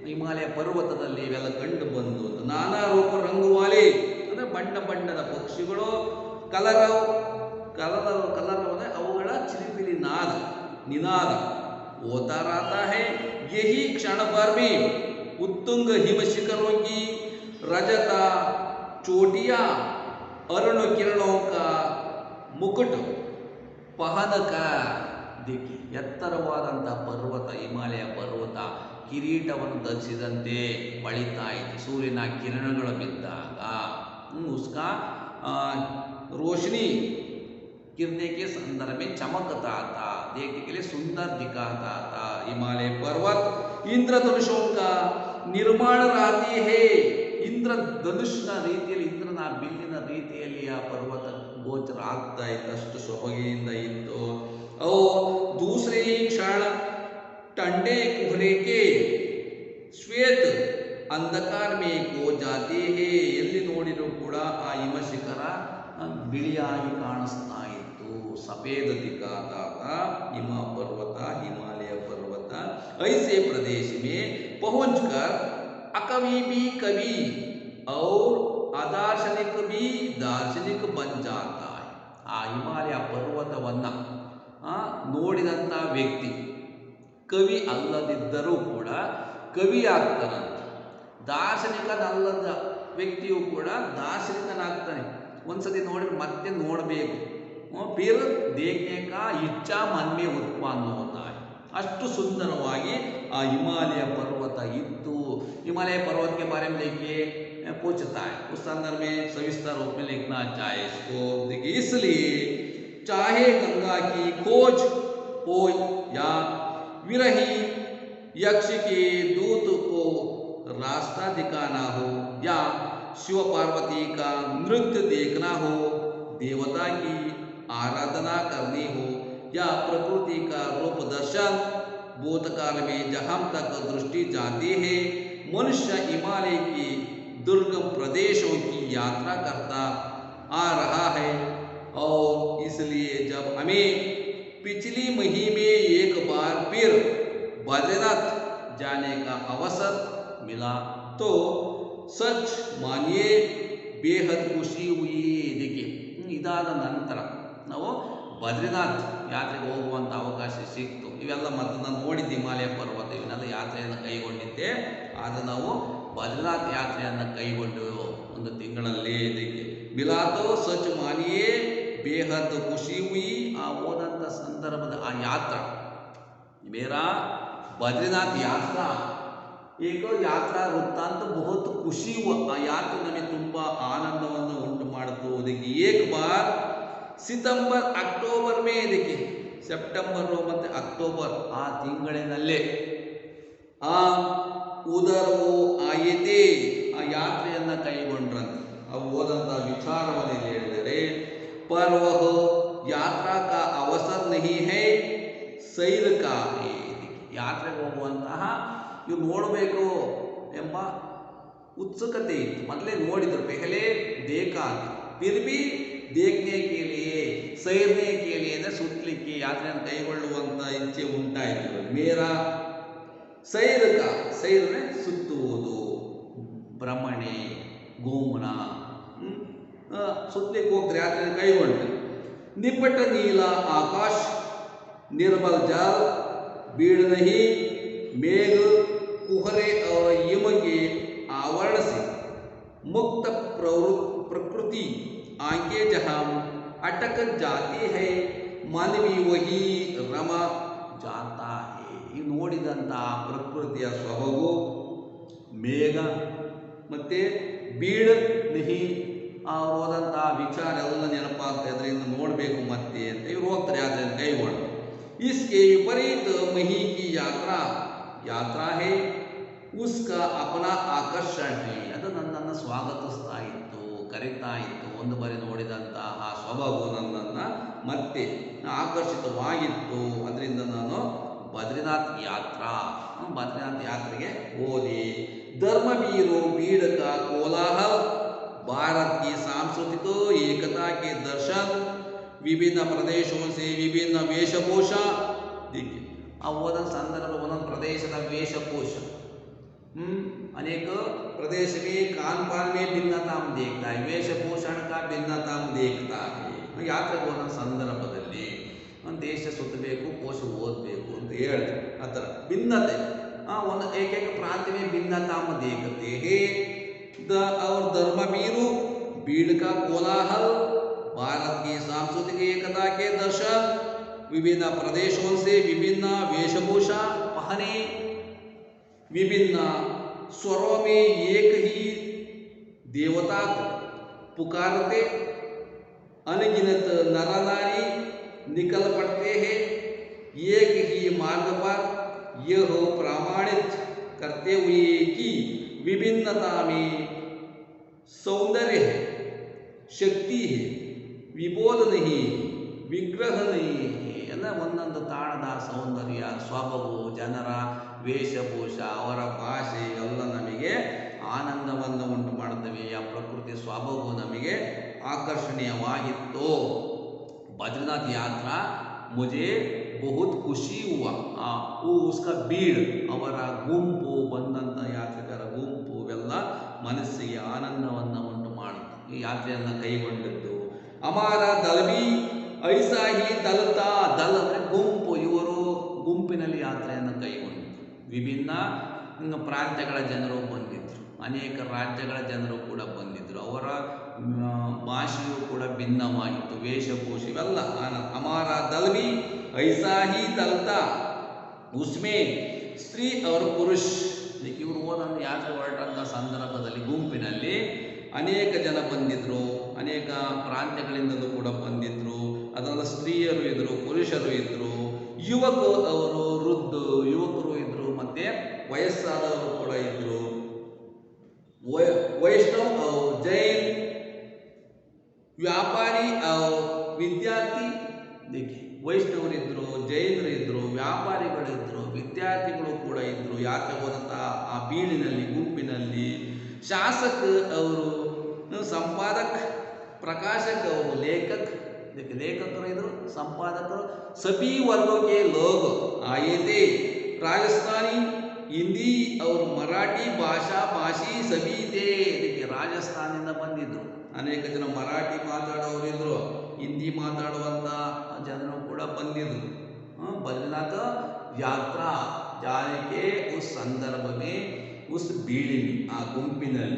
ಹಿಮಾಲಯ ಪರ್ವತದಲ್ಲಿ ಇವೆಲ್ಲ ಕಂಡು ಬಂದು. ನಾನಾ ರೂಪ ರಂಗುವಾಲಿ ಅಂದರೆ ಬಣ್ಣ ಬಣ್ಣದ ಪಕ್ಷಿಗಳು, ಕಲರ್ ಅಂದರೆ ಅವುಗಳ ಚಿಲಿಪಿಲಿ ನಿನಾದ होता रहता है. यही क्षण भर में उत्तुंग हिम शिखरों की रजता चोटियां अरुण किरणों का मुकुट पहन कर देखी. ಎತ್ತರವಾದಂಥ ಪರ್ವತ ಹಿಮಾಲಯ ಪರ್ವತ ಕಿರೀಟವನ್ನು ಧರಿಸಿದಂತೆ ಹೊಳಿತಾ ಇತ್ತು ಸೂರ್ಯನ ಕಿರಣಗಳು ಬಿದ್ದಾಗ. ಉಸ್ಕಾ रोशनी गिरने के संदर्भ में चमकता था, देखने के लिए सुंदर दिखाता था. हिमालय पर्वत इंद्रधनुषों का निर्माण रहती है. ಇಂದ್ರಧನುಷ್ನ ರೀತಿಯಲ್ಲಿ, ಇಂದ್ರನ ಬಿಲ್ಲಿನ ರೀತಿಯಲ್ಲಿ ಆ ಪರ್ವತ ಗೋಚರ ಆಗ್ತಾ ಇತ್ತು, ಅಷ್ಟು ಸೊಬಗೆಯಿಂದ ಇತ್ತು. ಅವು दूसरे क्षण ठंडे कोहरे के श्वेत अंधकार में खो जाते हैं. ಎಲ್ಲಿ ನೋಡಿದರೂ ಕೂಡ ಆ ಹಿಮಶಿಖರ ಬಿಳಿಯಾಗಿ ಕಾಣಿಸ್ತಾ ಇತ್ತು. सफेद दिखाता था हिम पर्वत, हिमालय पर्वत. ऐसे प्रदेश में पहुंचकर अकवि भी कवि और अदार्शनिक भी दार्शनिक बन जाता है. ಆ ಹಿಮಾಲಯ ಪರ್ವತವನ್ನು ನೋಡಿದಂಥ ವ್ಯಕ್ತಿ ಕವಿ ಅಲ್ಲದಿದ್ದರೂ ಕೂಡ ಕವಿ ಆಗ್ತಾನಂತ. ದಾರ್ಶನಿಕನಲ್ಲದ ವ್ಯಕ್ತಿಯು ಕೂಡ ದಾರ್ಶನಿಕನಾಗ್ತಾನೆ. ಒಂದ್ಸತಿ ನೋಡಿದ್ರೆ ಮತ್ತೆ ನೋಡಬೇಕು, फिर देखने का इच्छा मन में उत्पन्न होता है. ಅಷ್ಟು ಸುಂದರವಾಗಿ ಆ ಹಿಮಾಲಯ ಪರ್ವತ ಇತ್ತು. हिमालय पर्वत के बारे में देखिए पूछता है, उस संदर्भ में सविस्तर रूप में लिखना चाहे इसको देखिए. इसलिए चाहे गंगा की खोज हो या विरही यक्ष के दूत को रास्ता दिखाना हो, या शिव पार्वती का नृत्य देखना हो, देवता की आराधना करनी हो, या प्रकृति का रूप दर्शन भूतकाल में जहाँ तक दृष्टि जाती है मनुष्य हिमालय की दुर्गम प्रदेशों की यात्रा करता आ रहा है। और इसलिए जब हमें पिछली महीने में एक बार फिर बद्रीनाथ जाने का अवसर मिला तो सच मानिए बेहद ಖುಷಿ हुई। देखिए ಇದಾದ ನಂತರ ನಾವು ಬದ್ರಿನಾಥ್ ಯಾತ್ರೆಗೆ ಹೋಗುವಂಥ ಅವಕಾಶ ಸಿಕ್ತು। ಇವೆಲ್ಲ ಮತ್ತು ನಾನು ನೋಡಿದ್ದೆ ಹಿಮಾಲಯ ಪರ್ವತ ಇವನ್ನೆಲ್ಲ ಯಾತ್ರೆಯನ್ನು ಕೈಗೊಂಡಿದ್ದೆ। ಆದರೆ ನಾವು ಬದ್ರಿನಾಥ್ ಯಾತ್ರೆಯನ್ನು ಕೈಗೊಂಡು ಒಂದು ತಿಂಗಳಲ್ಲಿ ಇದಕ್ಕೆ ಮಿಲಾತೋ ಸಚ್ ಮಾನಿಯೇ ಬೇಹದ್ ಖುಷಿ ಹುಯಿ। ಆ ಹೋದಂಥ ಸಂದರ್ಭದ ಆ ಯಾತ್ರಾ ಮೇರಾ बद्रीनाथ यात्रा एक यात्रा वृत्तांत बहुत खुशी हुआ। आ यात्रा नमें ತುಂಬ ಆನಂದವನ್ನು ಉಂಟು ಮಾಡಿತು। देखिए एक बार सितंबर अक्टोबर में देखिए ಸೆಪ್ಟೆಂಬರ್ ಮತ್ತು ಅಕ್ಟೋಬರ್ ಆ ತಿಂಗಳಿನಲ್ಲೇ ಆ ಉದರವು ಆಯಿತೆ ಆ ಯಾತ್ರೆಯನ್ನು ಕೈಗೊಂಡ್ರಂತೆ। ಅವು ಹೋದಂಥ ವಿಚಾರವನ್ನು ಹೇಳಿದರೆ पर्वह यात्रा का अवसर नहीं है सैर का है। ಯಾತ್ರೆಗೆ ಹೋಗುವಂತಹ ಇವು ನೋಡಬೇಕು ಎಂಬ ಉತ್ಸುಕತೆ ಇತ್ತು। ಮೊದಲೇ ನೋಡಿದ್ರು ಪೆಹಲೆ देखा फिर भी देखने के लिए सैरने के लिए ಅಂದರೆ ಸುತ್ತಲಿಕ್ಕೆ ಯಾತ್ರೆಯನ್ನು ಕೈಗೊಳ್ಳುವಂಥ ಇಚ್ಛೆ ಉಂಟಾಯಿತು। ಮೇರಾ ಸೈರಕ ಸೈರನೆ ಸುತ್ತುವುದು ಭ್ರಮಣೆ ಗೋಮನ ಸುತ್ತಲಿಕ್ಕೆ ಹೋಗ್ತಾರೆ ಯಾತ್ರೆಯನ್ನು ಕೈಗೊಂಡು। ನಿಪಟ ನೀಲ ಆಕಾಶ ನಿರ್ಮल जल भीड़ नहीं मेघ कुहरे और यम के आवरण से मुक्त प्रकृति आंखें जहाँ अटक जाती है मन भी वही रमा जाता है। ಈ ನೋಡಿದಂಥ ಪ್ರಕೃತಿಯ ಸೊಬಗು ಮೇಘ ಮತ್ತು ಬೀಡ್ ನಿಹಿ ಅವ್ರು ಹೋದಂಥ ವಿಚಾರ ಎಲ್ಲ ನೆನಪಾಗ್ತಾ ಇದರಿಂದ ನೋಡಬೇಕು ಮತ್ತೆ ಅಂತ ಇವ್ರು ಹೋಗ್ತಾರೆ ಯಾತ್ರೆಯನ್ನು ಕೈಗೊಂಡು। इसके विपरीत मही की यात्रा है उसका अपना आकर्षण है। ಅದು ನನ್ನನ್ನು ಸ್ವಾಗತಿಸ್ತಾ ಇತ್ತು ಕರೀತಾ ಇತ್ತು। ಒಂದು ಬಾರಿ ನೋಡಿದಂಥ ಆ ಸೊಬಗು ನನ್ನನ್ನು ಮತ್ತೆ ಆಕರ್ಷಿತವಾಗಿತ್ತು। ಅದರಿಂದ ನಾನು ಬದ್ರಿನಾಥ್ ಯಾತ್ರೆಗೆ ಹೋದೆ। धर्मवीरों भीड़ का कोलाहल भारत की सांस्कृतिक एकता के दर्शन विभिन्न प्रदेशों से विभिन्न वेशभूषा। देखिए ಆ ಹೋದ ಸಂದರ್ಭ ಒಂದೊಂದು ಪ್ರದೇಶದ ವೇಷಭೂಷ अनेक प्रदेश में खान पान में भिन्नता हम देखता है वेशभूषण का भिन्नता हम देखता है। ಯಾತ್ರೆಗೆ ಹೋದ ಸಂದರ್ಭದಲ್ಲಿ ಒಂದು ದೇಶ ಸುತ್ತಬೇಕು ಕೋಶ ಓದಬೇಕು ಅಂತ ಹೇಳ್ತಾರೆ ಆ ಥರ ಭಿನ್ನತೆ ಒಂದು ಏಕೈಕ प्रांत में भिन्नता हम देखते हैं। और धर्मवीरों भीड़ का कोलाहल भारत की सांस्कृतिक एकता के दर्शन विभिन्न प्रदेशों से विभिन्न वेशभूषा पहने विभिन्न स्वरों में एक ही देवता को पुकारते अनगिनत नर नारी निकल पड़ते हैं एक ही मार्ग पर यह प्रमाणित करते हुए कि विभिन्नता में सौंदर्य है शक्ति है विबोध नहीं विग्रह नहीं है। ಎಲ್ಲ ಒಂದೊಂದು ತಾಣದ ಸೌಂದರ್ಯ ಸ್ವಭಾವ ಜನರ ವೇಷಭೂಷ ಅವರ ಭಾಷೆ ಎಲ್ಲ ನಮಗೆ ಆನಂದವನ್ನು ಉಂಟು ಮಾಡುತ್ತವೆ। ಆ ಪ್ರಕೃತಿ ಸ್ವಭಾವ ನಮಗೆ ಆಕರ್ಷಣೀಯವಾಗಿತ್ತು। बद्रीनाथ यात्रा मुझे बहुत खुशी हुआ। वो उसका भीड़ ಅವರ ಗುಂಪು ಬಂದಂಥ ಯಾತ್ರಿಕರ ಗುಂಪು ಇವೆಲ್ಲ ಮನಸ್ಸಿಗೆ ಆನಂದವನ್ನು ಉಂಟು ಮಾಡುತ್ತೆ ಈ ಯಾತ್ರೆಯನ್ನು ಕೈಗೊಂಡದ್ದು। ಅಮಾರ ದಲ್ವಿ ಐಸಾ ಹಿ ದಲ್ತಾ ದಲ್ ಅಂದರೆ ಗುಂಪು ಇವರು ಗುಂಪಿನಲ್ಲಿ ಯಾತ್ರೆಯನ್ನು ಕೈಗೊಂಡಿದ್ರು। ವಿಭಿನ್ನ ಪ್ರಾಂತ್ಯಗಳ ಜನರು ಬಂದಿದ್ದರು ಅನೇಕ ರಾಜ್ಯಗಳ ಜನರು ಕೂಡ ಬಂದಿದ್ದರು ಅವರ ಭಾಷೆಯು ಕೂಡ ಭಿನ್ನವಾಗಿತ್ತು ವೇಷಭೂಷ ಇವೆಲ್ಲ ಅಮಾರ ದಲ್ವಿ ಐಸಾ ಹಿ ದಲ್ತಾ ಉಸ್ಮೆ ಸ್ತ್ರೀ और ಪುರುಷ ಇವರು ಹೋದಂಥ ಯಾತ್ರೆ ಹೊರಟಂಥ ಸಂದರ್ಭದಲ್ಲಿ ಗುಂಪಿನಲ್ಲಿ ಅನೇಕ ಜನ ಬಂದಿದ್ದರು ಅನೇಕ ಪ್ರಾಂತ್ಯಗಳಿಂದಲೂ ಕೂಡ ಬಂದಿದ್ದರು। ಅದರಲ್ಲಿ ಸ್ತ್ರೀಯರು ಇದ್ದರು ಪುರುಷರು ಇದ್ದರು ಯುವಕರು ವೃದ್ಧ ಯುವಕರು ಇದ್ದರು ಮತ್ತು ವಯಸ್ಸಾದವರು ಕೂಡ ಇದ್ದರು। वैष्णव और जैन व्यापारी और विद्यार्थी देखिए वैष्णवरिद्ದರು ಜೈನರಿದ್ದರು ವ್ಯಾಪಾರಿಗಳಿದ್ದರು ವಿದ್ಯಾರ್ಥಿಗಳು ಕೂಡ ಇದ್ದರು ಯಾತ್ರೆ ಹೋದಂಥ ಆ ಬೀಳಿನಲ್ಲಿ ಗುಂಪಿನಲ್ಲಿ. ಶಾಸಕ ಅವರು, ಸಂಪಾದಕ ಪ್ರಕಾಶಕ ಅವರು, ಲೇಖಕರು ಇದ್ರು, ಸಂಪಾದಕರು. सभी वर्गों के लोग आए थे. राजस्थानी, ಹಿಂದಿ ಅವರು, ಮರಾಠಿ ಭಾಷಾ ಭಾಷಿ ಸಭಿ थे. ಇದಕ್ಕೆ ರಾಜಸ್ಥಾನದಿಂದ ಬಂದಿದ್ರು ಅನೇಕ ಜನ. ಮರಾಠಿ ಮಾತಾಡೋರಿದ್ರು, ಹಿಂದಿ ಮಾತಾಡುವಂಥ ಜನರು ಕೂಡ ಬಂದಿದ್ರು. बद्रीनाथ यात्रा जाने के उस संदर्भ में उस भीड़ में आ गुंपिनल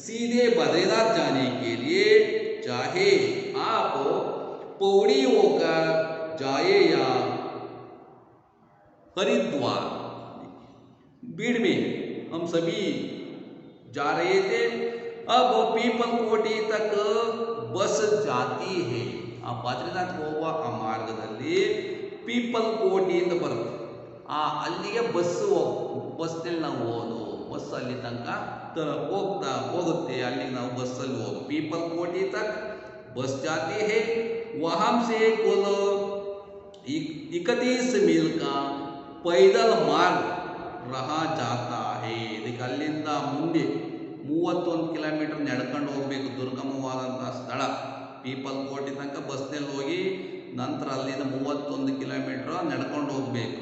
सीधे बद्रीनाथ जाने के लिए चाहे आप पौड़ी होकर जाए या हरिद्वार. भीड़ में हम सभी जा रहे थे. अब पीपल कोटी तक बस जाती है. ಆ ಬದ್ರಿನಾಥ್ ಹೋಗುವ ಆ ಮಾರ್ಗದಲ್ಲಿ ಪೀಪಲ್ ಕೋಟಿಯಿಂದ ಬರುತ್ತೆ. ಅಲ್ಲಿಗೆ ಬಸ್ನಲ್ಲಿ ನಾವು ಹೋದು. ಬಸ್ ಅಲ್ಲಿ ತನಕ ಹೋಗುತ್ತೆ. ಅಲ್ಲಿಗೆ ನಾವು ಬಸ್ಸಲ್ಲಿ ಹೋಗು. पीपल कोटी तक बस जाती है. वहां से कुल 31 मील का पैदल मार्ग रहा जाता है. ಇದಕ್ಕೆ ಅಲ್ಲಿಂದ ಮುಂದೆ 31 ಕಿಲೋಮೀಟರ್ ನಡ್ಕೊಂಡು ಹೋಗಬೇಕು. ದುರ್ಗಮವಾದಂತಹ ಸ್ಥಳ. ಪೀಪಲ್ ಕೋಟಿ ತನಕ ಬಸ್ನಲ್ಲಿ ಹೋಗಿ ನಂತರ ಅಲ್ಲಿಂದ 31 ಕಿಲೋಮೀಟರ್ ನಡ್ಕೊಂಡು ಹೋಗಬೇಕು.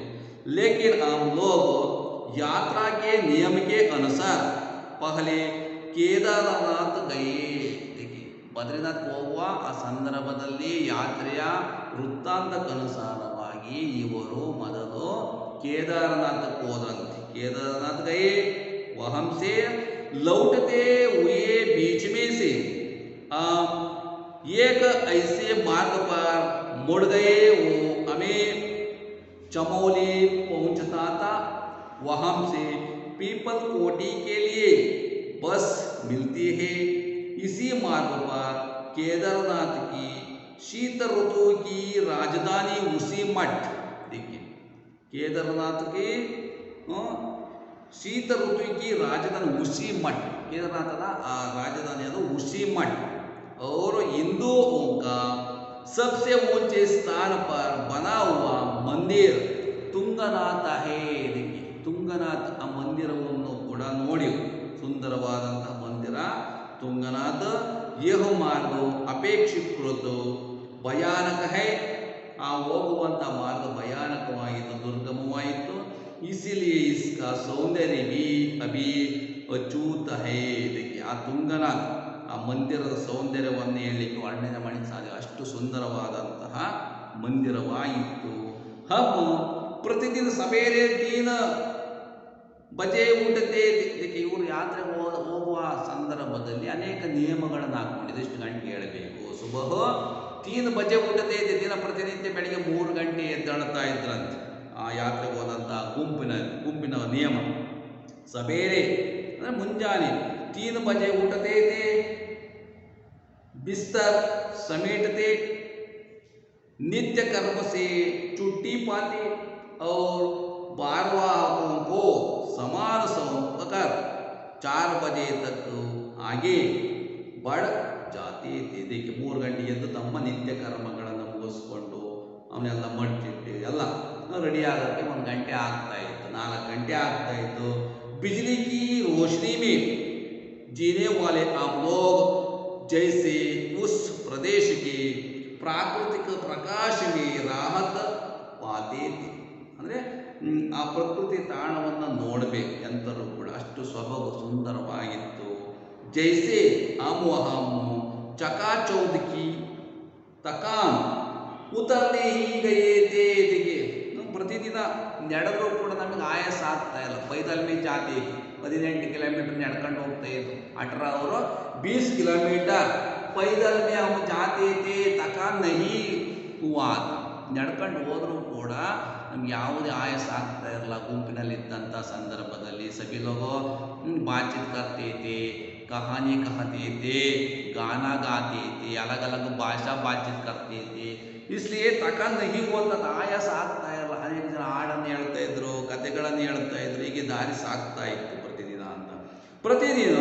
लेकिन हम लोग यात्रा के नियम के अनुसार पहले केदारनाथ गए. ಬದ್ರಿನಾಥ್ ಹೋಗುವ ಆ ಸಂದರ್ಭದಲ್ಲಿ ಯಾತ್ರೆಯ ವೃತ್ತಾಂತಕ್ಕನುಸಾರವಾಗಿ ಇವರು ಮೊದಲು ಕೇದಾರನಾಥಕ್ಕೆ ಹೋದ್ರಂತೆ. ಕೇದಾರನಾಥ್ ಗಯೆ. वहां से लौटते हुए बीच में से एक ऐसे मार्ग पर मुड़ गए. वो हमें चमोली पहुंचता था. वहां से पीपल कोटी के लिए बस मिलती है. इसी मार्ग पर केदारनाथ की शीत ऋतु की राजधानी उसीमठ. देखिए केदारनाथ की शीत ऋतु की राजधानी उसीमठ. केदारनाथ राजधानी ಅದು उसीमठ. और हिंदुओं का सबसे ऊंचे स्थान पर बना हुआ मंदिर ತುಂಗನಾಥ है. देखिए ತುಂಗನಾಥ ಆ ಮಂದಿರವನ್ನು ಕೂಡ ನೋಡಿ. ಸುಂದರವಾದಂತಹ ಮಂದಿರ ತುಂಗನಾಥ. यह मार्ग अपेक्षिकृत भयानक है. ಆ ಹೋಗುವಂಥ ಮಾರ್ಗ ಭಯಾನಕವಾಗಿತ್ತು, ದುರ್ಗಮವಾಯಿತು. इसीलिए इसका सौंदर्य भी अभी अचूत है. देखिए ಆ ತುಂಗನಾಥ ಆ ಮಂದಿರದ ಸೌಂದರ್ಯವನ್ನು ಹೇಳಲಿಕ್ಕೆ ವರ್ಣನೆ ಮಾಡಿ ಸಾಧ್ಯ. ಅಷ್ಟು ಸುಂದರವಾದಂತಹ ಮಂದಿರವಾಯಿತು. हम प्रतिदिन सवेरे 3 ಬಜೆ ಉಂಟತೆ. ಇದಕ್ಕೆ ಇವರು ಯಾತ್ರೆ ಹೋಗುವ ಸಂದರ್ಭದಲ್ಲಿ ಅನೇಕ ನಿಯಮಗಳನ್ನು ಹಾಕೊಂಡಿದ್ದು. ಇಷ್ಟು ಗಂಟೆ ಹೇಳಬೇಕು. ಸುಬಹ 3 ಬಜೆ ಉಂಟತೆ. ದಿನ ಪ್ರತಿನಿತ್ಯ ಬೆಳಿಗ್ಗೆ 3 ಗಂಟೆ ಎದ್ದೇಳ್ತಾ ಇದ್ರಂತೆ. ಆ ಯಾತ್ರೆಗೆ ಹೋದಂಥ ಗುಂಪಿನ ನಿಯಮ. ಸಬೇರೆ ಅಂದರೆ ಮುಂಜಾನೆ 3 ಬಜೆ ಉಂಟತೆ थे. बिस्तर समेटते, नित्य कर्म से छुट्टी पाते और बारवाहों को समान सौंपकर 4 बजे तक आगे बढ़ जाते थे. देखिए 3 ಗಂಟೆಗೆ ಎದ್ದು ತಮ್ಮ ನಿತ್ಯ ಕರ್ಮಗಳನ್ನು ಮುಗಿಸ್ಕೊಂಡು ಅವನ್ನೆಲ್ಲ ಮಡ್ಚಿಟ್ಟು ಎಲ್ಲ ರೆಡಿ ಆಗೋಕ್ಕೆ 1 ಗಂಟೆ ಆಗ್ತಾ ಇತ್ತು, 4 ಗಂಟೆ ಆಗ್ತಾ ಇತ್ತು. बिजली की रोशनी में जीने वाले हम लोग जैसे उस प्रदेश के प्राकृतिक प्रकाश में राहत पाते थे. ಅಂದರೆ ಆ ಪ್ರಕೃತಿ ತಾಣವನ್ನು ನೋಡಬೇಕು ಎಂತರೂ ಕೂಡ. ಅಷ್ಟು ಸೊಬಗು ಸುಂದರವಾಗಿತ್ತು. ಜೈಸೆ हम वहाँ चकाचौंध की थकान उतरने ही गए थे. देखिए ಪ್ರತಿದಿನ ನಡೆದರೂ ಕೂಡ ನಮಗೆ ಆಯಾಸ ಆಗ್ತಾ ಇಲ್ಲ. पैदल में जाते 18 ಕಿಲೋಮೀಟರ್ ನಡ್ಕೊಂಡು ಹೋಗ್ತಾ ಇದ್ದು. 18 और 20 किलोमीटर पैदल में हम जाते थे. थकान नहीं हुआ. ನಡ್ಕೊಂಡು ಹೋದರೂ ಕೂಡ ನಮ್ಗೆ ಯಾವುದೇ ಆಯಾಸ ಆಗ್ತಾ ಇರಲ್ಲ. ಗುಂಪಿನಲ್ಲಿದ್ದಂಥ ಸಂದರ್ಭದಲ್ಲಿ सभी लोग बातचीत करते थे, कहानी कहते थे, गाना गाते थे, अलग अलग भाषा बातचीत करते थे. इसलिए थकान नहीं होता. ಆಯಾಸ ಆಗ್ತಾ ಇರಲ್ಲ. ಅನೇಕ ಜನ ಹಾಡನ್ನು ಹೇಳ್ತಾ ಇದ್ರು, ಕಥೆಗಳನ್ನು ಹೇಳ್ತಾ ಇದ್ರು. ಹೀಗೆ ದಾರಿ ಸಾಗ್ತಾ ಇತ್ತು ಪ್ರತಿದಿನ ಅಂತ. ಪ್ರತಿದಿನ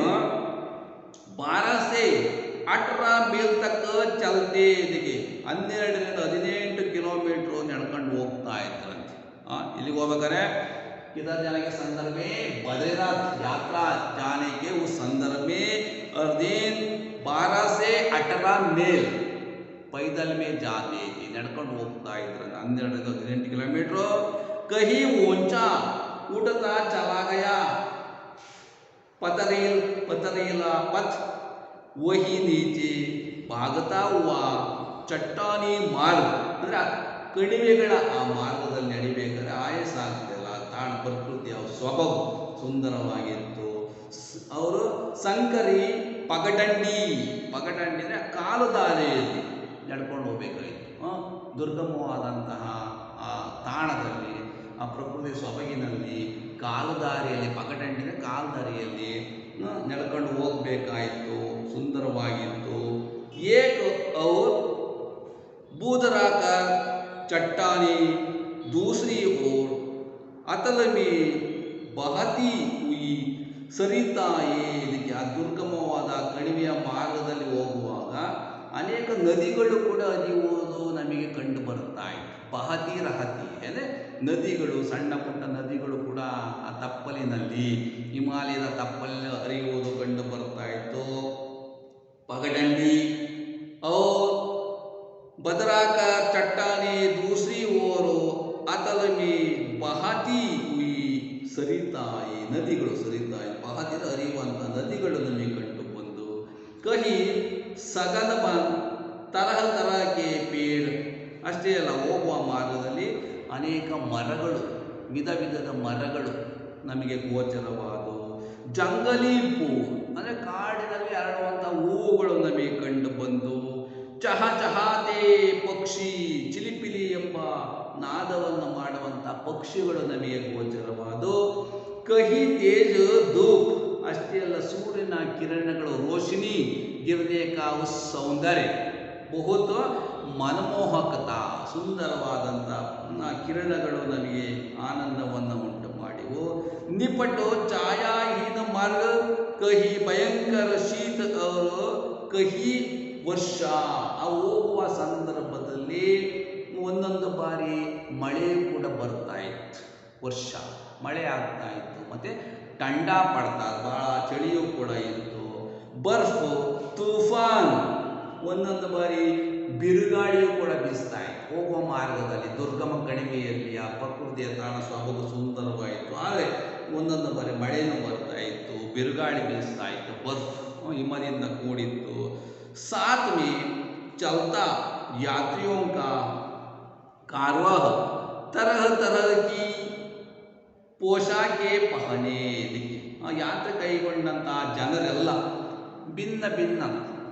12 से 18 मील तक चलते. देखिए 12 ರಿಂದ 18 ಕಿಲೋಮೀಟರ್ ನಡ್ಕೊಂಡು ಹೋಗ್ತಾ ಇದ್ರಂತೆ. ಇಲ್ಲಿಗೆ ಹೋಗ್ಬೇಕಾದ್ರೆ किधर जाने के संदर्भ में? बद्रीनाथ यात्रा जाने के उस संदर्भ में हर दिन 12 से 18 मील पैदल में जाते थे, ನಡ್ಕೊಂಡು ಹೋಗ್ತಾ ಇದ್ರು 12-18 किलोमीटर। कहीं ऊंचा उठता चला गया पथरीला पथ, वही नीचे भागता हुआ ಚಟ್ಟಾನಿ ಮಾರ್ಗ, ಅಂದ್ರೆ ಕಣಿವೆಗಳ ಆ ಮಾರ್ಗದಲ್ಲಿ ನಡಿಬೇಕಾದ್ರೆ ಆಯಾಸ ಆಗ್ತಿಲ್ಲ, ತಾಣ ಪ್ರಕೃತಿಯ ಸ್ವಭಾವ ಸುಂದರವಾಗಿತ್ತು. ಅವರು ಸಂಕರಿ ಪಗಡಂಡಿ ಅಂದ್ರೆ ಕಾಲು ದಾರಿಯಲ್ಲಿ ನಡ್ಕೊಂಡು ಹೋಗ್ಬೇಕಾಗಿತ್ತು. ದುರ್ಗಮವಾದಂತಹ ಆ ತಾಣದಲ್ಲಿ, ಆ ಪ್ರಕೃತಿ ಸೊಬಗಿನಲ್ಲಿ ಕಾಲು ದಾರಿಯಲ್ಲಿ, ಪಗಡಂಡಿನ ಕಾಲು ದಾರಿಯಲ್ಲಿ ನಡ್ಕೊಂಡು ಹೋಗ್ಬೇಕಾಯಿತು. ಸುಂದರವಾಗಿತ್ತು. ಏಕ और बूदरा का चट्टानी दूसरी ओर अतल में बहती हुई ಸರಿತಾಯೇ. ಇದಕ್ಕೆ ಆ ದುರ್ಗಮವಾದ ಕಣಿವೆಯ ಮಾರ್ಗದಲ್ಲಿ ಹೋಗುವಾಗ ಅನೇಕ ನದಿಗಳು ಕೂಡ ಹರಿಯುವುದು ನಮಗೆ ಕಂಡು ಬರುತ್ತಾ ಇತ್ತು. ಬಹತಿ ರಹತಿ ಅಂದರೆ ನದಿಗಳು, ಸಣ್ಣ ಪುಟ್ಟ ನದಿಗಳು ಕೂಡ ಆ ತಪ್ಪಲಿನಲ್ಲಿ, ಹಿಮಾಲಯದ ತಪ್ಪಲಿನ ಹರಿಯುವುದು ಕಂಡು ಬರ್ತಾ ಇತ್ತು. पगडंडी और बदरा का चट्टाने दूसरी ओर अतल में बहती हुई सरिताई, ನದಿಗಳು ಸರಿತಾಯಿ, ಬಹತಿರ ಹರಿಯುವಂಥ ನದಿಗಳು ನಮಗೆ ಕಂಡು ಬಂದು. ಕಹಿ ಸಗನ ತರಹ ತರಹಕ್ಕೆ ಪೇಡ್, ಅಷ್ಟೇ ಅಲ್ಲ, ಹೋಗುವ ಮಾರ್ಗದಲ್ಲಿ ಅನೇಕ ಮರಗಳು, ವಿಧ ವಿಧದ ಮರಗಳು ನಮಗೆ ಗೋಚರವಾದವು. ಜಂಗಲಿ ಪೂ ಅಂದರೆ ಕಾಡಿನಲ್ಲಿ ಹರಡುವಂಥ ಹೂವುಗಳು ನಮಗೆ ಕಂಡು ಬಂದು. ಚಹಚಹಾತೆ ಪಕ್ಷಿ, ಚಿಲಿಪಿಲಿ ಎಂಬ ನಾದವನ್ನು ಮಾಡುವಂಥ ಪಕ್ಷಿಗಳು ನಮಗೆ ಗೋಚರವಾದವು. ಕಹಿ ತೇಜ ಧೂಪ್, ಅಷ್ಟೇ ಅಲ್ಲ, ಸೂರ್ಯನ ಕಿರಣಗಳು, ರೋಶಿನಿ ಗಿರ್ನೆ ಕಾ ಉಸ್ ಸೌಂದರ್ಯ, ಬಹುತ ಮನಮೋಹಕತಾ, ಸುಂದರವಾದಂಥ ಕಿರಣಗಳು ನಮಗೆ ಆನಂದವನ್ನು ಉಂಟು ಮಾಡಿವು. ನಿಪಟೋ ಛಾಯಾಹೀನ ಮಾರ್ಗ, ಕಹಿ ಭಯಂಕರ ಶೀತ ಅವರು, ಕಹಿ ವರ್ಷ. ಆ ಹೋಗುವ ಸಂದರ್ಭದಲ್ಲಿ ಒಂದೊಂದು ಬಾರಿ ಮಳೆ ಕೂಡ ಬರ್ತಾ ಇತ್ತು, ವರ್ಷ ಮಳೆ ಆಗ್ತಾ ಇತ್ತು, ಮತ್ತು ಟಂಡ ಪಡ್ತಾ, ಭಾಳ ಚಳಿಯೂ ಕೂಡ ಇತ್ತು. ಬರ್ಫ್ ತೂಫಾನ್, ಒಂದೊಂದು ಬಾರಿ ಬಿರುಗಾಳಿಯೂ ಕೂಡ ಬೀಸ್ತಾ ಇತ್ತು ಹೋಗುವ ಮಾರ್ಗದಲ್ಲಿ. ದುರ್ಗಮ ಕಣಿವೆಯಲ್ಲಿ ಆ ಪ್ರಕೃತಿಯ ತಾಣ ಸೊಬಗು ಸುಂದರವಾಯಿತು. ಆದರೆ ಒಂದೊಂದು ಬಾರಿ ಮಳೆನೂ ಬರ್ತಾ ಇತ್ತು, ಬಿರುಗಾಳಿ ಬೀಸ್ತಾ ಇತ್ತು, ಬರ್ಫ್ ಹಿಮದಿಂದ ಕೂಡಿತ್ತು. साथ में चलता यात्रियों का कारवाह, तरह तरह की ಪೋಷಾಕೆ ಪಹನೆ. ಯಾತ್ರೆ ಕೈಗೊಂಡಂತಹ ಜನರೆಲ್ಲ ಭಿನ್ನ ಭಿನ್ನ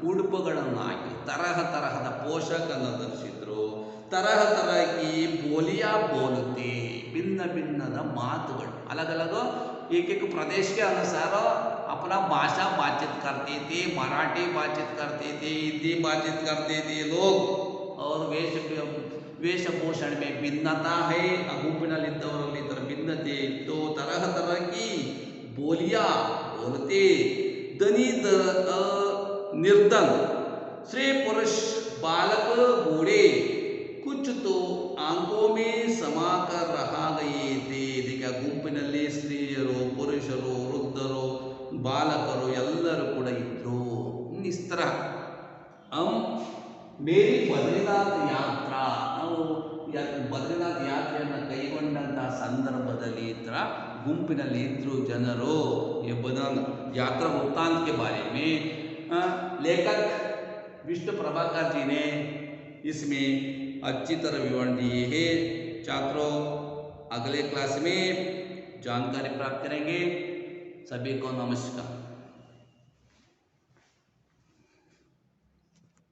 ಉಡುಪುಗಳನ್ನು ಹಾಕಿ ತರಹ ತರಹದ ಪೋಷಕನ್ನು ಧರಿಸಿದ್ರು. ತರಹ ತರಹಿ ಬೋಲಿಯಾ ಬೋಲುತ್ತೆ, ಭಿನ್ನ ಭಿನ್ನದ ಮಾತುಗಳು, अलग अलग एक एक प्रदेश के अनुसार अपना भाषा बातचीत करते थे. मराठी बातचीत करते थे, हिंदी बातचीत करते थे लोग. और ವೇಷಭೂಷಣ में भिन्नता है. ಆ ಗುಂಪಿನಲ್ಲಿದ್ದವರಲ್ಲಿ ಈ ಥರ ಭಿನ್ನತೆ ಇತ್ತು. ತರಹ ತರಹಿ ಬೋಲಿಯಾ ಬೋಲತೆ. दनी निर्धन स्त्री पुरुष बालक बूढ़े कुछ तो आंखों में समा कर रहा गए थे. ಇದಕ್ಕೆ ಗುಂಪಿನಲ್ಲಿ ಸ್ತ್ರೀಯರು, ಪುರುಷರು, ವೃದ್ಧರು, ಬಾಲಕರು ಎಲ್ಲರೂ ಕೂಡ ಇದ್ರು. इस तरह हम ಮೇರಿ ಬದ್ರಿನಾಥ್ ಯಾತ್ರಾ, ನಾವು ಬದ್ರಿನಾಥ್ ಯಾತ್ರೆಯನ್ನು ಕೈಗೊಂಡಂತಹ ಸಂದರ್ಭದಲ್ಲಿ ಈ ಥರ ಗುಂಪಿನಲ್ಲಿ ಇದ್ರು ಜನರು. बदान यात्रा वृत्तांत के बारे में लेखक विष्णु प्रभाकर जी ने इसमें अच्छी तरह विवरण दिए हैं. छात्रों, अगले क्लास में जानकारी प्राप्त करेंगे. सभी को नमस्कार.